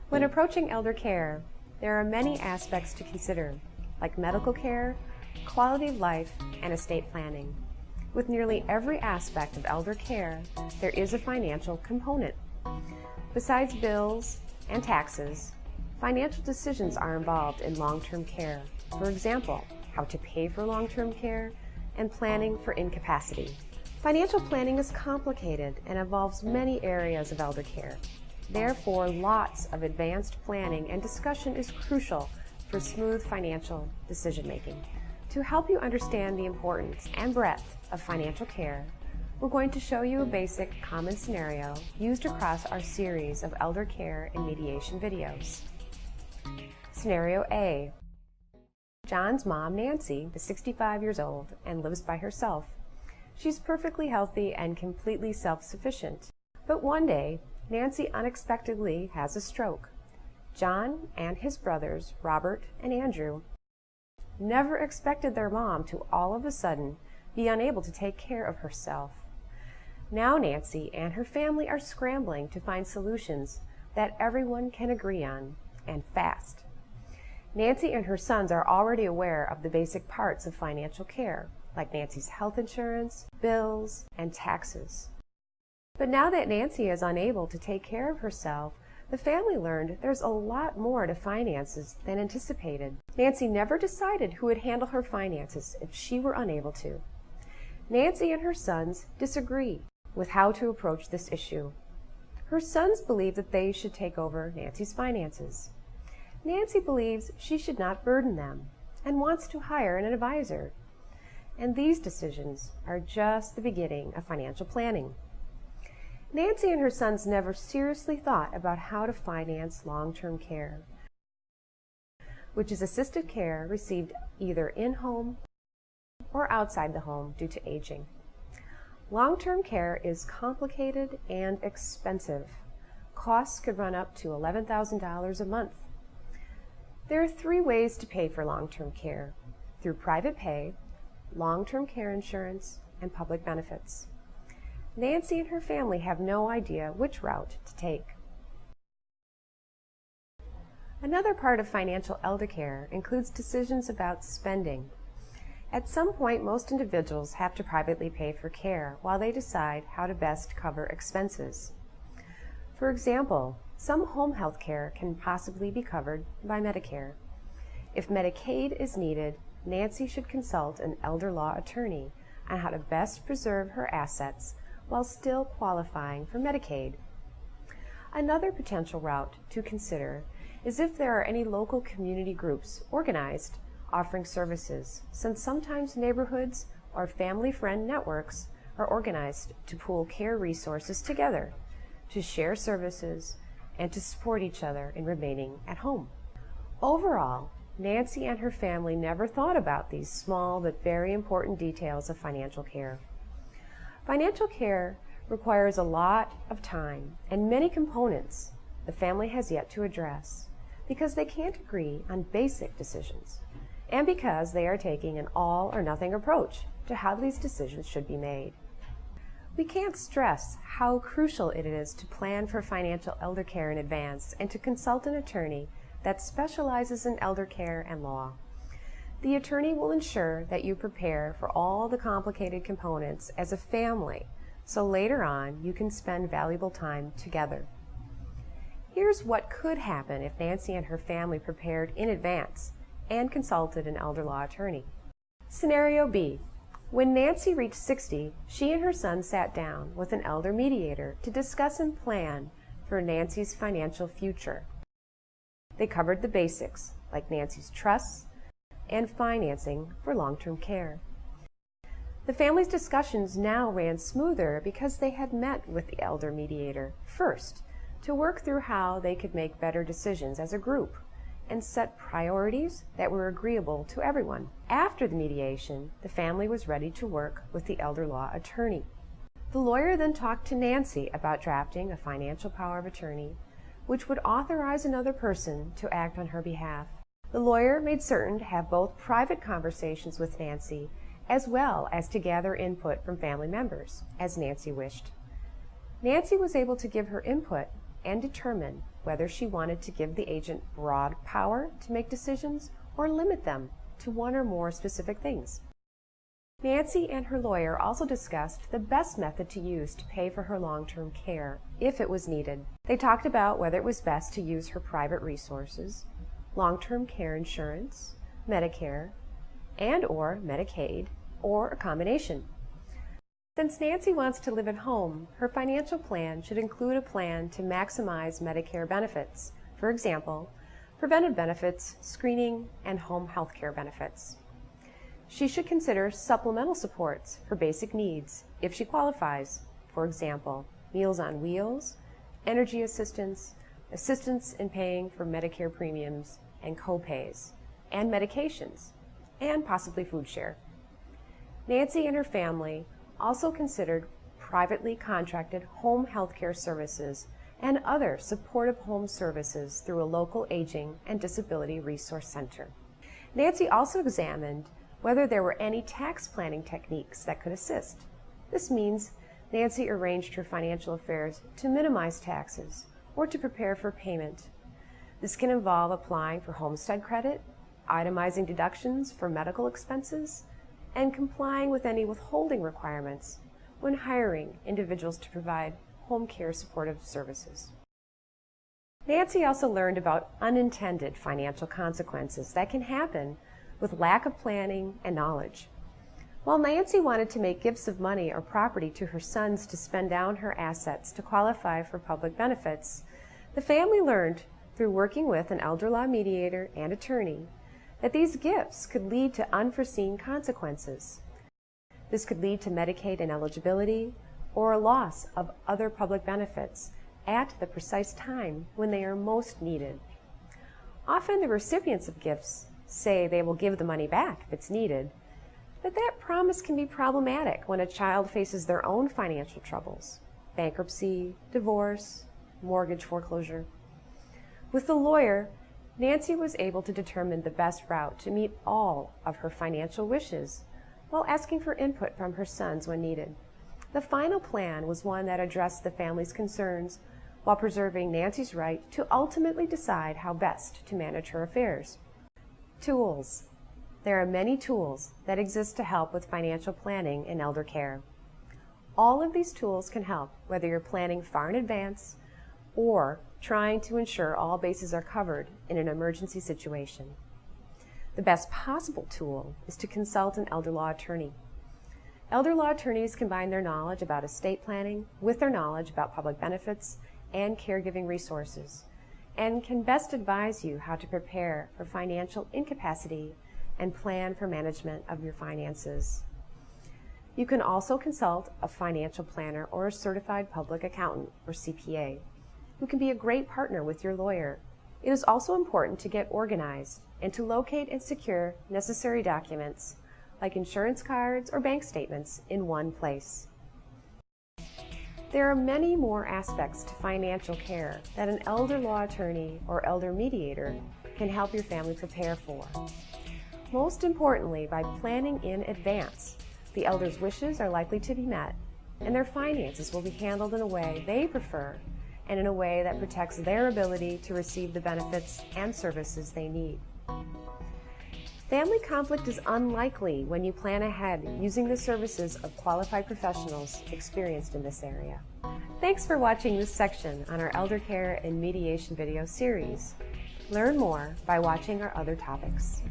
When approaching elder care, there are many aspects to consider, like medical care, quality of life, and estate planning. With nearly every aspect of elder care, there is a financial component. Besides bills and taxes, financial decisions are involved in long-term care. For example, how to pay for long-term care and planning for incapacity. Financial planning is complicated and involves many areas of elder care. Therefore, lots of advanced planning and discussion is crucial for smooth financial decision-making. To help you understand the importance and breadth of financial care, we're going to show you a basic common scenario used across our series of elder care and mediation videos. Scenario A. John's mom, Nancy, is 65 years old and lives by herself. She's perfectly healthy and completely self-sufficient. But one day, Nancy unexpectedly has a stroke. John and his brothers, Robert and Andrew, never expected their mom to all of a sudden be unable to take care of herself. Now Nancy and her family are scrambling to find solutions that everyone can agree on, and fast. Nancy and her sons are already aware of the basic parts of financial care, like Nancy's health insurance, bills, and taxes. But now that Nancy is unable to take care of herself, the family learned there's a lot more to finances than anticipated. Nancy never decided who would handle her finances if she were unable to. Nancy and her sons disagree with how to approach this issue. Her sons believe that they should take over Nancy's finances. Nancy believes she should not burden them and wants to hire an advisor. And these decisions are just the beginning of financial planning. Nancy and her sons never seriously thought about how to finance long-term care, which is assisted care received either in-home or outside the home due to aging. Long-term care is complicated and expensive. Costs could run up to $11,000 a month. There are 3 ways to pay for long-term care: through private pay, long-term care insurance, and public benefits. Nancy and her family have no idea which route to take. Another part of financial elder care includes decisions about spending. At some point, most individuals have to privately pay for care while they decide how to best cover expenses. For example, some home health care can possibly be covered by Medicare. If Medicaid is needed, Nancy should consult an elder law attorney on how to best preserve her assets while still qualifying for Medicaid. Another potential route to consider is if there are any local community groups organized offering services, since sometimes neighborhoods or family-friend networks are organized to pool care resources together, to share services, and to support each other in remaining at home. Overall, Nancy and her family never thought about these small but very important details of financial care. Financial care requires a lot of time and many components the family has yet to address because they can't agree on basic decisions and because they are taking an all-or-nothing approach to how these decisions should be made. We can't stress how crucial it is to plan for financial elder care in advance and to consult an attorney that specializes in elder care and law. The attorney will ensure that you prepare for all the complicated components as a family, so later on you can spend valuable time together. Here's what could happen if Nancy and her family prepared in advance and consulted an elder law attorney. Scenario B. When Nancy reached 60, she and her son sat down with an elder mediator to discuss and plan for Nancy's financial future. They covered the basics, like Nancy's trusts and financing for long-term care. The family's discussions now ran smoother because they had met with the elder mediator first to work through how they could make better decisions as a group and set priorities that were agreeable to everyone. After the mediation, the family was ready to work with the elder law attorney. The lawyer then talked to Nancy about drafting a financial power of attorney, which would authorize another person to act on her behalf. The lawyer made certain to have both private conversations with Nancy as well as to gather input from family members, as Nancy wished. Nancy was able to give her input and determine whether she wanted to give the agent broad power to make decisions or limit them to one or more specific things. Nancy and her lawyer also discussed the best method to use to pay for her long-term care, if it was needed. They talked about whether it was best to use her private resources, long-term care insurance, Medicare, and/or Medicaid, or a combination. Since Nancy wants to live at home, her financial plan should include a plan to maximize Medicare benefits, for example, preventive benefits, screening, and home health care benefits. She should consider supplemental supports for basic needs if she qualifies, for example, Meals on Wheels, energy assistance, assistance in paying for Medicare premiums and co-pays, and medications, and possibly food share. Nancy and her family also considered privately contracted home health care services and other supportive home services through a local aging and disability resource center. Nancy also examined whether there were any tax planning techniques that could assist. This means Nancy arranged her financial affairs to minimize taxes or to prepare for payment. This can involve applying for homestead credit, itemizing deductions for medical expenses, and complying with any withholding requirements when hiring individuals to provide home care supportive services. Nancy also learned about unintended financial consequences that can happen with lack of planning and knowledge. While Nancy wanted to make gifts of money or property to her sons to spend down her assets to qualify for public benefits, the family learned through working with an elder law mediator and attorney that these gifts could lead to unforeseen consequences. This could lead to Medicaid ineligibility or a loss of other public benefits at the precise time when they are most needed. Often the recipients of gifts say they will give the money back if it's needed, but that promise can be problematic when a child faces their own financial troubles, bankruptcy, divorce, mortgage foreclosure. With the lawyer, Nancy was able to determine the best route to meet all of her financial wishes while asking for input from her sons when needed. The final plan was one that addressed the family's concerns while preserving Nancy's right to ultimately decide how best to manage her affairs. Tools. There are many tools that exist to help with financial planning in elder care. All of these tools can help whether you're planning far in advance or trying to ensure all bases are covered in an emergency situation. The best possible tool is to consult an elder law attorney. Elder law attorneys combine their knowledge about estate planning with their knowledge about public benefits and caregiving resources, and can best advise you how to prepare for financial incapacity and plan for management of your finances. You can also consult a financial planner or a certified public accountant or CPA, who can be a great partner with your lawyer. It is also important to get organized and to locate and secure necessary documents like insurance cards or bank statements in one place. There are many more aspects to financial care that an elder law attorney or elder mediator can help your family prepare for. Most importantly, by planning in advance, the elder's wishes are likely to be met and their finances will be handled in a way they prefer and in a way that protects their ability to receive the benefits and services they need. Family conflict is unlikely when you plan ahead using the services of qualified professionals experienced in this area. Thanks for watching this section on our Elder Care and Mediation video series. Learn more by watching our other topics.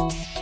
you.